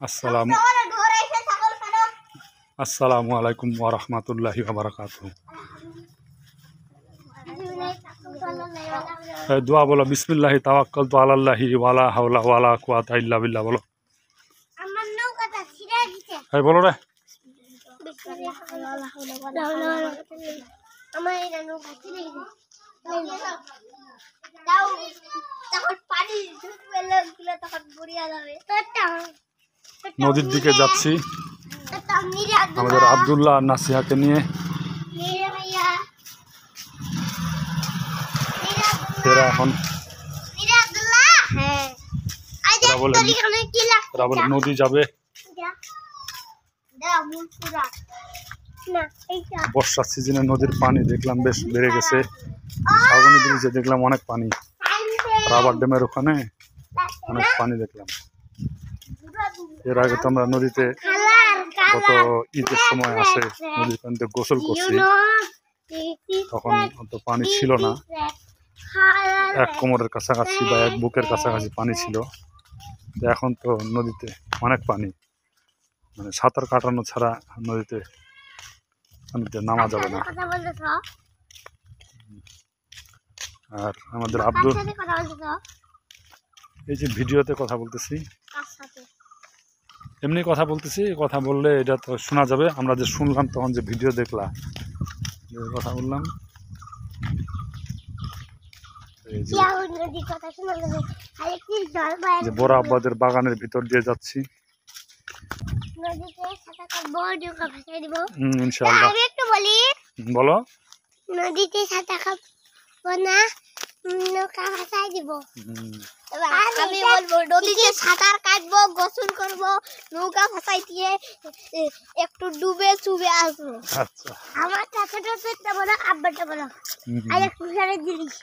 আসসালামু আলাইকুম ওয়া রাহমাতুল্লাহি ওয়া বারাকাতুহু। দোয়া বলো, বিসমিল্লাহি তাওয়াক্কালতু আলাল্লাহি ওয়া লা হাওলা ওয়া লা কুওয়াতা ইল্লা বিল্লাহ বলো। আমার নৌকাটা ছিঁড়ে গেছে। এই বলো রে। আমার এটা নৌকা ছিঁড়ে গেছে। তাও তখন পানি ঢুকবে লোকগুলো তখন বুড়িয়ে যাবে। নদীর দিকে যাচ্ছি আমাদের আব্দুল্লাহ আর নাসিহাকে নিয়ে। এরা এখন নদী যাবে। বর্ষার সিজনে নদীর পানি দেখলাম বেশ বেড়ে গেছে। শ্রাবণী ব্রিজে দেখলাম অনেক পানি, রাবার ড্যামের ওখানে অনেক পানি দেখলাম। এর আগে তো আমরা নদীতে গত ঈদের সময় আসে নদীর পানিতে গোসল করছি, তখন অত পানি ছিল না, এক কোমরের কাছাকাছি বা এক বুকের কাছাকাছি পানি ছিল। এখন তো নদীতে অনেক পানি, মানে সাঁতার কাটানো ছাড়া নদীতে নামা যাবে না। আর আমাদের আব্দুল এই যে ভিডিওতে কথা বলতেছি, এমনি কথা বলতেছি, কথা বললে এটা তো শোনা যাবে। আমরা যে শুনলাম তখন যে ভিডিও দেখলাম, কথা বললাম, যে বড় আব্বাদের বাগানের ভিতর দিয়ে যাচ্ছি ইনশাআল্লাহ। বলো। নদীতে সাঁতার কাটবো না, নৌকা ভাসাই দিব। আমি বলবো নদীতে সাঁতার কাটবো, গোসল করবো, নৌকা ভাসাই দিয়ে একটু ডুবে চুবে আসবো। আচ্ছা, আমার চাচাটা বলো, আব্বাটা বলো, আর একটু সারে জিনিস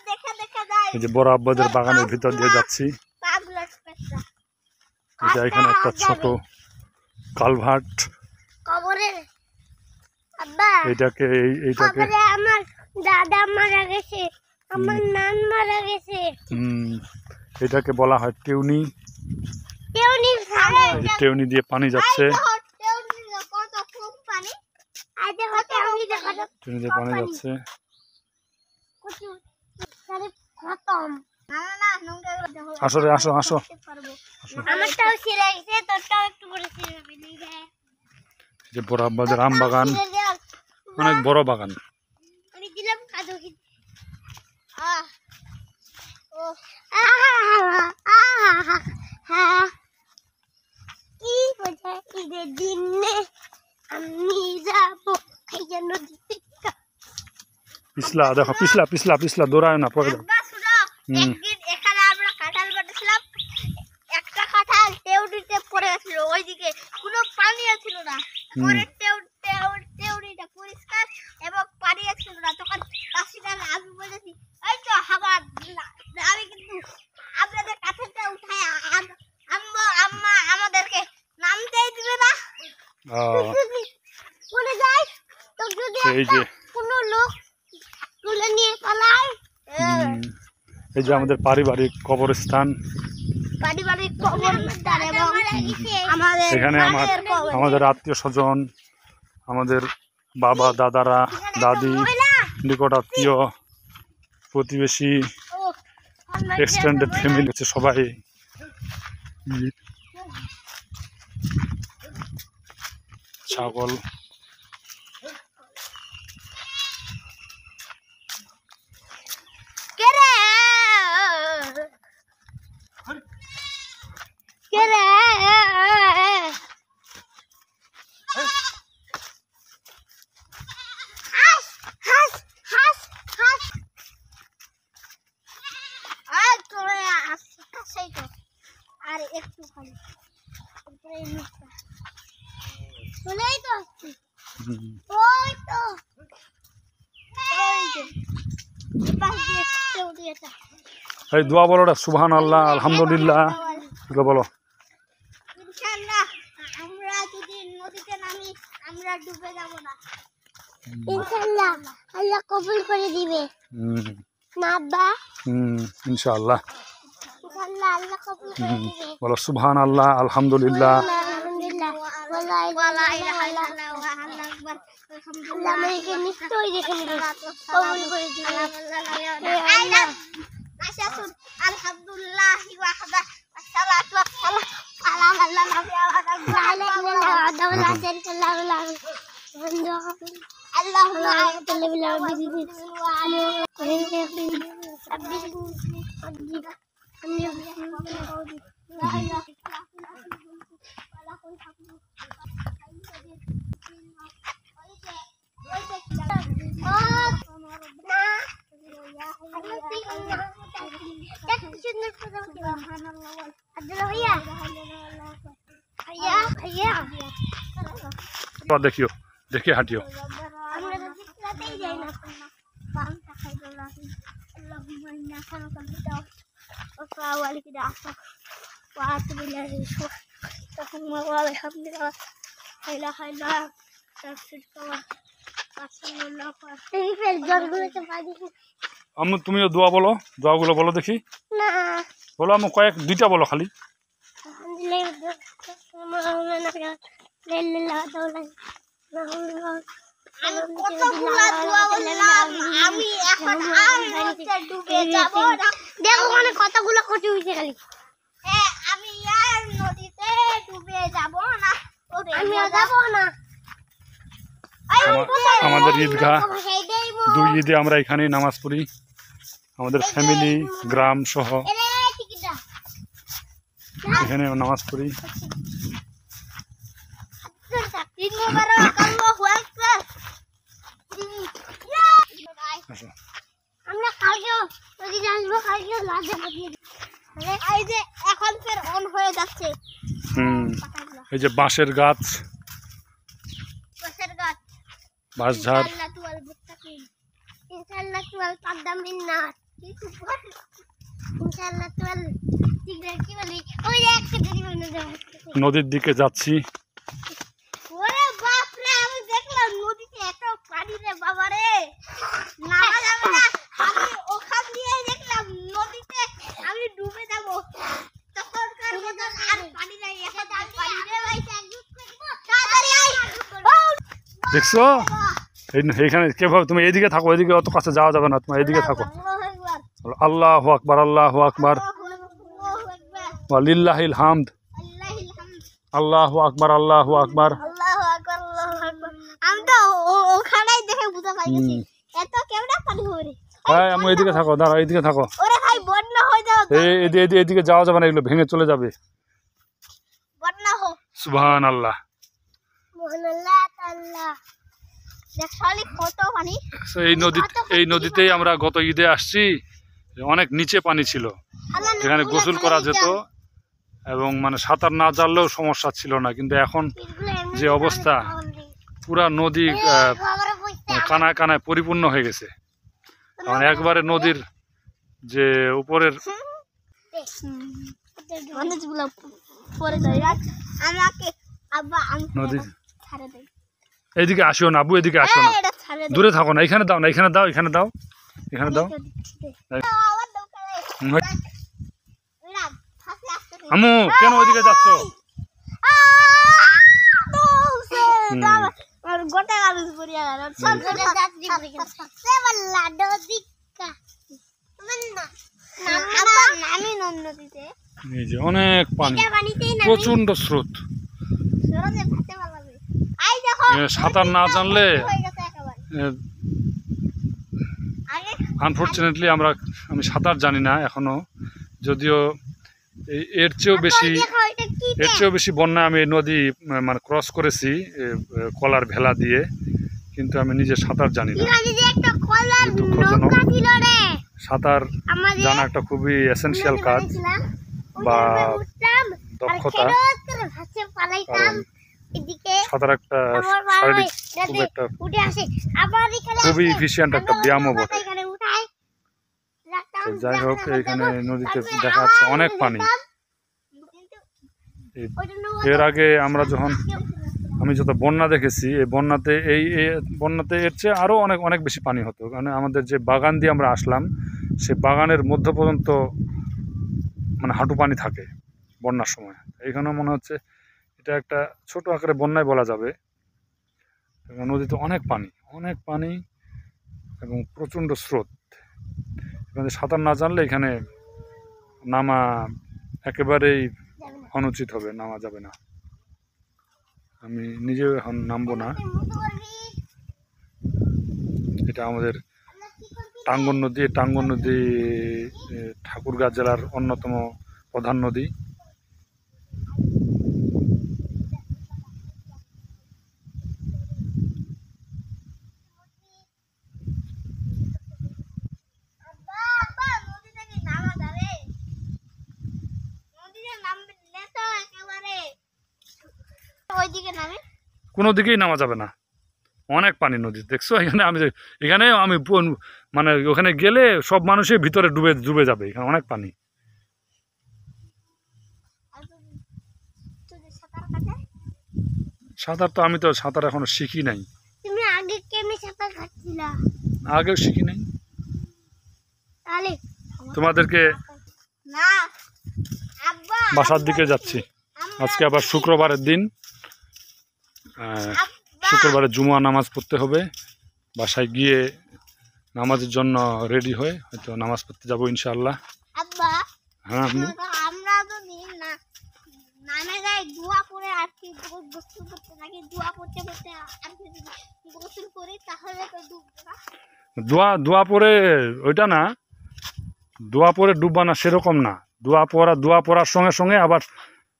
দেখে দেখে যায়। এই যে বড় আব্বাদের বাগানের ভিতর দিয়ে যাচ্ছি। এটা এখানে একটা ছোট কালভার্ট। কবরের আব্বা এইটাকে আমার দাদা মারা গেছে, আমার নান মারা গেছে। এটাকে বলা হয় টেউনি। টেউনি দিয়ে পানি যাচ্ছে, টেউনি দিয়ে পানি যাচ্ছে। আসো রে, আসো আসো। যে বড় আব্বাদের আম বাগান, অনেক বড় বাগান। পিছলা দেখো, পিছলা পিছলা পিছলা, দৌড়ায় না, পরে দাও। এখানে আমরা কাঁঠাল কাটছিলাম, একটা কাঁঠাল টেউরিতে পড়ে গেছিল, ওইদিকে কোনো পানিও ছিল না। পরে টেউরিটা পরিষ্কার এবং পানিও ছিল না। তখন কাশিদার আমি বলেছি, এই তো হাবার, আমি কিন্তু আপনাদের কাঁঠালটা উঠায় আম্মা আমাদেরকে নামতেই দিবে না। চলে যাই তো, যদি কোনো লোক তুলে নিয়ে পালায়। এই যে আমাদের পারিবারিক কবরস্থান। এখানে আমাদের আত্মীয় স্বজন, আমাদের বাবা দাদারা দাদি, নিকট আত্মীয় প্রতিবেশী, এক্সটেন্ডেড ফ্যামিলি হচ্ছে সবাই। ছাগল, আর একটু খালি এই দোয়া বলো, সুবহানাল্লাহ, আলহামদুলিল্লাহ বলো। ইনশাআল্লাহ আমরা যদি নদীতে নামি আমরা ডুবে যাব না। ইনশাআল্লাহ আল্লাহ কবুল করে দিবে। না আব্বা? ইনশাআল্লাহ। আল্লাহ আল্লাহ কবুল করে দিবে। বলো সুবহান আল্লাহ, আলহামদুলিল্লাহ। আলহামদুলিল্লাহ ওয়ালা ইলাহা ইল্লাল্লাহ ওয়া আল্লাহু আকবার। আল্লাহ আমাকে নিশ্চয়ই দেখে নেবে, কবুল করে দিবে। আল্লাহ আশাতুন আলহামদুলিল্লাহ ওয়াহদা ওয়াসসালাতু ওয়াসসালামু আলা মান লা নাবিয়্যা বা'দাহু লা ইলাহা ইল্লাল্লাহ ওয়াহদাহু লা শারীকা লাহু اللهم اعطنا بالعبد দেখিও, দেখে হাঁটিও। আম্মু তুমিও দোয়া বলো, দোয়াগুলো বলো দেখি। বলো আম্মু, দুইটা বলো খালি। আমি এখন আর নদীতে ডুবে যাব না। দেখো মানে কতগুলো কচু হইছে খালি। হ্যাঁ আমি আর নদীতে ডুবে যাব না, আমিও যাব না। আমাদের ঈদগাহ, 2 ঈদে আমরা এখানেই নামাজ পড়ি, আমাদের ফ্যামিলি গ্রাম সহ এখানে নামাজ পড়ি। আমরা কালকেও নদীতে আসবো, কালকেও লাজে বসিয়ে এই যে এখন ফের অন হয়ে যাচ্ছে। এই যে বাঁশের গাছ, বাঁশের গাছ, বাঁশঝাড়। ইনশাআল্লাহ তুয়াল পাকদামিন না ইনশাআল্লাহ তুয়াল সিগারেট কি বলি ওই একটা দেরি মনে যাবে। নদীর দিকে যাচ্ছি। ওরে বাপ রে, আমি দেখলাম নদীতে এত পানি রে বাবা রে, নামা যাবে না। আমি ওখান দিয়ে দেখলাম নদীতে আমি ডুবে যাব, তখনকার মতো আর পানি নাই, এত পানি রে ভাই, তাড়াতাড়ি আই। দেখছো এইখানে কিভাবে, তুমি এইদিকে থাকো, এদিকে অত কাছে যাওয়া যাবে না, তোমার এইদিকে থাকো। আল্লাহু আকবার, আল্লাহু আকবার, ওয়া লিল্লাহিল হামদ, আল্লাহু আকবার, আল্লাহু আকবার। আমি তো ওখানেই দেখে বুঝতে পাইছি এত কেমনে পানি হবে। হ্যাঁ আমি এইদিকে থাকো, দাঁড়াও এইদিকে থাকো। ওরে ভাই বন্যা হয়ে যাবে, এইদিকে যাওয়া যাবে না, এগুলো ভেঙে চলে যাবে। বন্যা হো। সুবহান আল্লাহ, সুবহানাল্লাহ তাআলা। দেখ শালি কত পানি। এই নদীতেই আমরা গত ঈদে আসছি, অনেক নিচে পানি ছিল, যেখানে গোসল করা যেত এবং মানে সাঁতার না জানলেও সমস্যা ছিল না। কিন্তু এখন যে অবস্থা, পুরা নদী কানায় কানায় পরিপূর্ণ হয়ে গেছে। মানে একবারে নদীর যে উপরের নদী। এইদিকে আসিও না আব্বু, এদিকে আসিও না, দূরে থাকো না, এখানে দাও না, এখানে দাও, এখানে দাও, এখানে দাও। আম্মু কেন ওইদিকে যাচ্ছ? অনেক পানি, প্রচন্ড স্রোত। সাঁতার না জানলে আনফর্চুনেটলি আমি সাঁতার জানি না এখনো, যদিও এর চেয়েও বেশি বন্যায় আমি নদী মানে ক্রস করেছি কলার ভেলা দিয়ে, কিন্তু আমি নিজে সাঁতার জানি না। দুঃখজনক। সাঁতার জানা একটা খুবই এসেনশিয়াল কাজ বা দক্ষতা, কারণ সাঁতার একটা শারীরিক খুবই ইফিশিয়েন্ট একটা ব্যায়ামও বটে। যাই হোক, এইখানে নদীতে দেখা যাচ্ছে অনেক পানি। এর আগে আমি যত বন্যা দেখেছি, এই বন্যাতে এর চেয়ে আরও অনেক বেশি পানি হতো। কারণ আমাদের যে বাগান দিয়ে আমরা আসলাম, সে বাগানের মধ্য পর্যন্ত মানে হাঁটু পানি থাকে বন্যার সময়। এইখানে মনে হচ্ছে এটা একটা ছোট আকারে বন্যায় বলা যাবে। নদীতে অনেক পানি এবং প্রচণ্ড স্রোত। এখানে সাঁতার না জানলে এখানে নামা একেবারেই অনুচিত হবে, নামা যাবে না। আমি নিজেও এখন নামবো না। এটা আমাদের টাঙ্গন নদী ঠাকুরগাঁ জেলার অন্যতম প্রধান নদী। কোনো দিকেই নামা যাবে না, অনেক পানি নদী। দেখছো এখানে আমি মানে ওখানে গেলে সব মানুষের ভিতরে ডুবে যাবে, এখানে অনেক পানি। সাঁতার তো আমি তো সাঁতার এখনো শিখি নাই। তুমি আগে কেমনে সাঁতার কাটছিলা? আগেও শিখি নাই। তাহলে তোমাদেরকে না আব্বা বাসার দিকে যাচ্ছি। আজকে আবার শুক্রবারের দিন, শুক্রবারে জুমা নামাজ পড়তে হবে। বাসায় গিয়ে নামাজের জন্য রেডি হয়ে হয়তো নামাজ পড়তে যাবো ইনশাআল্লাহ। আব্বা হ্যাঁ আমরা তো দিন না নামে যাই দোয়া করে আর কি গোসল করতে থাকি, দোয়া করতে করতে আর কি গোসল করি তাহলে তো ডুববো না। দোয়া পরে ওইটা না, দোয়া পরে ডুববা না সেরকম না। দোয়া পড়ার সঙ্গে সঙ্গে আবার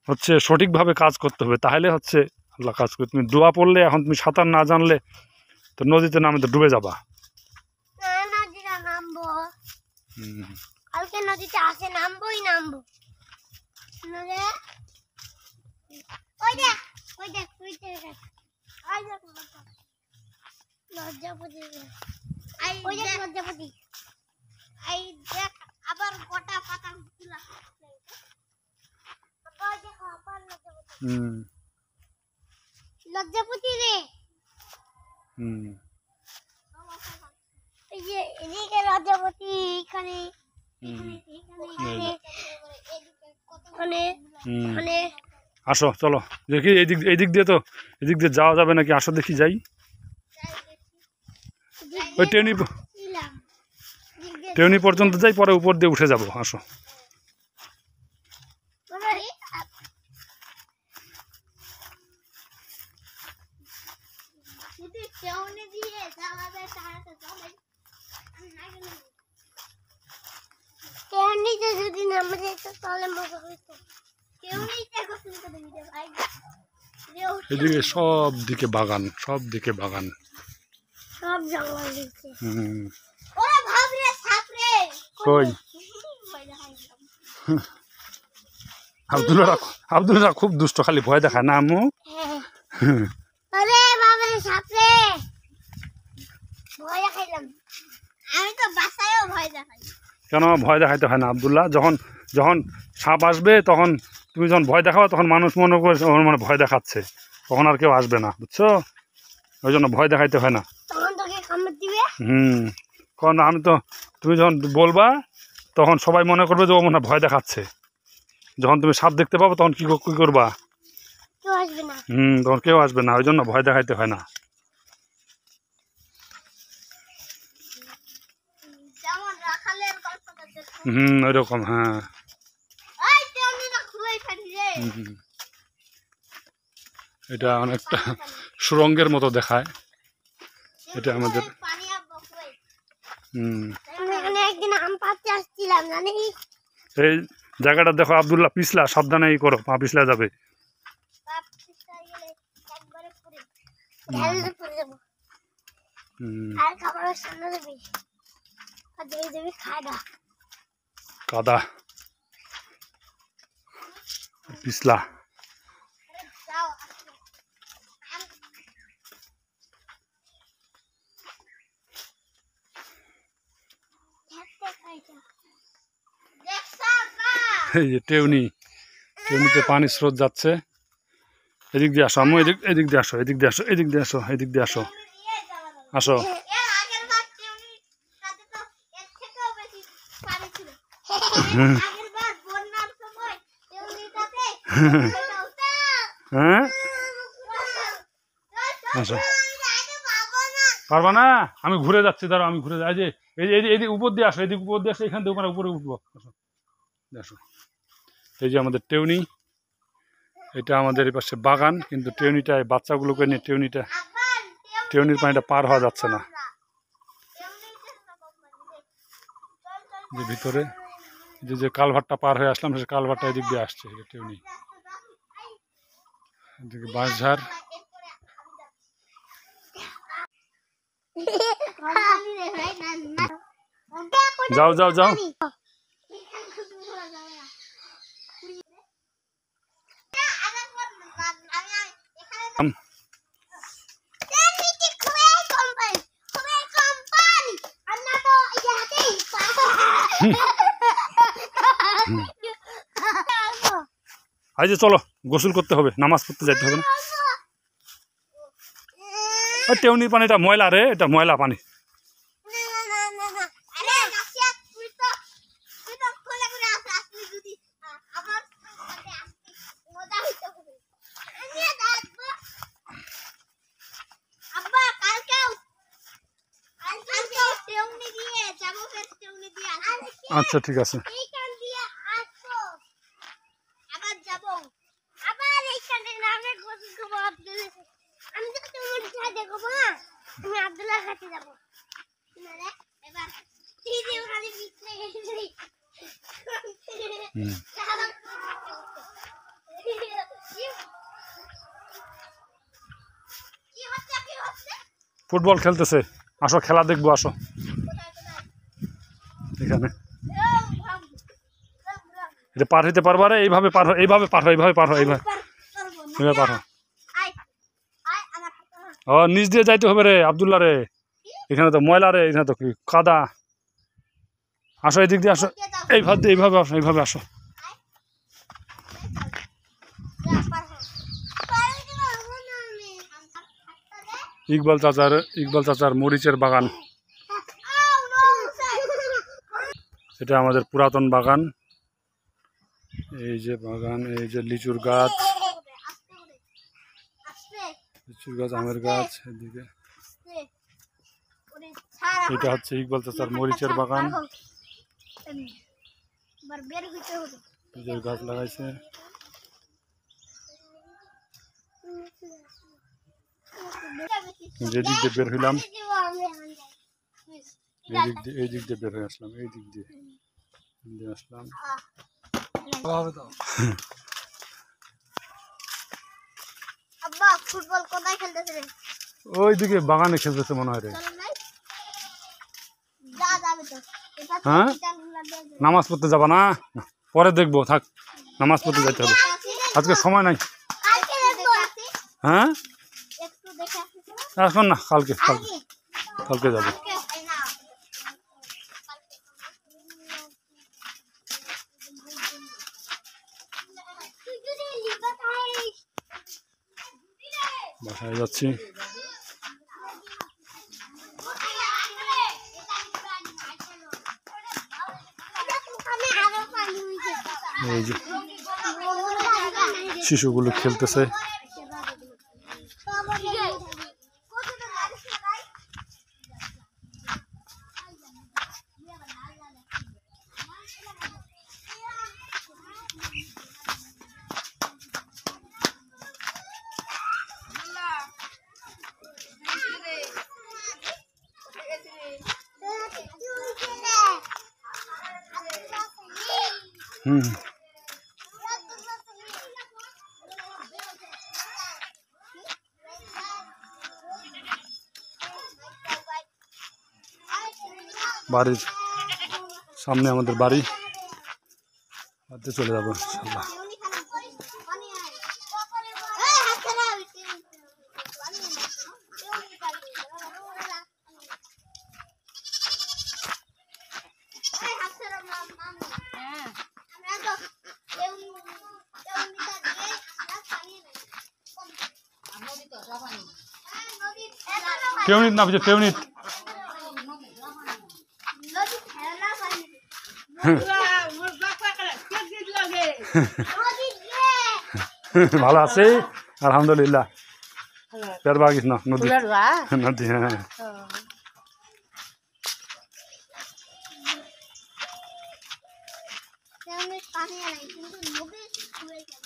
হচ্ছে সঠিকভাবে কাজ করতে হবে, তাহলে হচ্ছে আল্লাহ কাজ করবে। তুমি দোয়া পড়লে এখন তুমি সাঁতার না জানলে তো নদীতে নামে তো ডুবে যাবা। নদীতে নামবো, কালকে নদীতে আসে নামবো। লজ্জাপতি আবার গোটা পাতা লজ্জাপতি রে। এই যে এদিকে লজ্জাপতি, এখানে আসো চলো দেখি। এদিক দিয়ে যাওয়া যাবে নাকি? আসো দেখি যাই। ওই টেউনি পর্যন্ত যাই, পরে উপর দিয়ে উঠে যাবো। আসো। যদি নামে যেত তাহলে মজা হইতো। এদিকে সব দিকে বাগান, সব জঙ্গল দিচ্ছে। ওরে ভাব রে সাপ রে কই? আব্দুল্লাহ খুব দুষ্ট, খালি ভয় দেখায় না আম্মু? আরে বাবা রে সাপ রে, ভয় দেখাইলাম। আমি তো বাসায়ও ভয় দেখাই। কেন ভয় দেখাইতে হয় না আব্দুল্লাহ? যখন সাপ আসবে তখন তুমি যখন ভয় দেখাও তখন মানুষ মনে করে মানে ভয় দেখাচ্ছে, তখন আর কেউ আসবে না, বুঝছো? ওই জন্য ভয় দেখাইতে হয় না। কারণ তুমি যখন বলবা তখন সবাই মনে করবে যে ও মনে ভয় দেখাচ্ছে। যখন তুমি সাপ দেখতে পাবো তখন কি করবা? তখন কেউ আসবে না, ওই জন্য ভয় দেখাইতে হয় না। ওইরকম। হ্যাঁ এটা অনেকটা সুরঙ্গের মতো দেখায়। এটা আমাদের এই জায়গাটা দেখো আব্দুল্লাহ, পিছলা, সাবধানে করো, পা পিছলা যাবে। কাদা পিছলা। এই যে টেউনিতে পানির স্রোত যাচ্ছে। এদিক দিয়ে আসো আম্মু, এদিক দিয়ে আসো। আসো। হ্যাঁ আচ্ছা পারবা না আমি ঘুরে যাচ্ছি ধরো আমি ঘুরে যাই যে এদিক উপর দিয়ে আসো এদিক উপর দিয়ে আসো এখান থেকে ওখানে উপরে উঠবো আসো এই যে আমাদের টেউনি এটা আমাদের এই পাশে বাগান কিন্তু টেউনিটায় বাচ্চাগুলোকে নিয়ে টেউনির পানিটা পার হওয়া যাচ্ছে না যে ভিতরে যে কালভারটা পার হয়ে আসলাম সে কালভারটা এদিক দিয়ে আসছে টেউনি এদিকে বাঁশঝাড় যাও যাও যাও আজ চলো গোসল করতে হবে নামাজ পড়তে যেতে হবে না টেউনির পানিটা ময়লা রে এটা ময়লা পানি আচ্ছা ঠিক আছে ফুটবল খেলতেছে আসো খেলা দেখবো আসো এখানে এটা পার হইতে পারবা রে এইভাবে পার এইভাবে পার এইভাবে পার এইভাবে পার ও নিচ দিয়ে যাইতে হবে রে আব্দুল্লাহ রে এখানে তো ময়লা রে এখানে তো কি কাদা আসো এদিক দিয়ে আসো এইভাবে আসো এইভাবে আসো ইকবাল চাচার মরিচের বাগান এটা আমাদের পুরাতন বাগান এই যে বাগান এই যে লিচুর গাছ আমের গাছ এদিকে এটা হচ্ছে ইকবাল চাচার মরিচের বাগান গাছ লাগাইছে যেদিক দিয়ে বের হইলাম এই দিক দিয়ে বের হয়ে আসলাম এই দিক দিয়ে আসলাম ফুটবল কোথায় খেলতেছে ওইদিকে বাগানে খেলতেছে মনে হয় রে হ্যাঁ নামাজ পড়তে যাবা না পরে দেখবো থাক নামাজ পড়তে যাইতে হবে আজকে সময় নাই হ্যাঁ এখন না কালকে যাবো বাসায় যাচ্ছি এই যে শিশুগুলো খেলতেছে বাড়ির সামনে আমাদের বাড়ি হাতে চলে যাবো ইনশাআল্লাহ টেউনিত না বুঝে টেউনিত ভালো আছে আলহামদুলিল্লাহ পের বাগিস না নদী নদী হ্যাঁ পানি নাই কিন্তু নদী শুয়ে গেল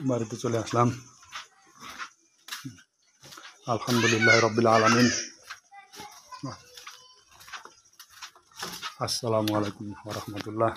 বাড়িতে চলে আসলাম আলহামদুলিল্লাহ রাব্বিল আলামিন আসসালামু আলাইকুম ওয়া রাহমাতুল্লাহ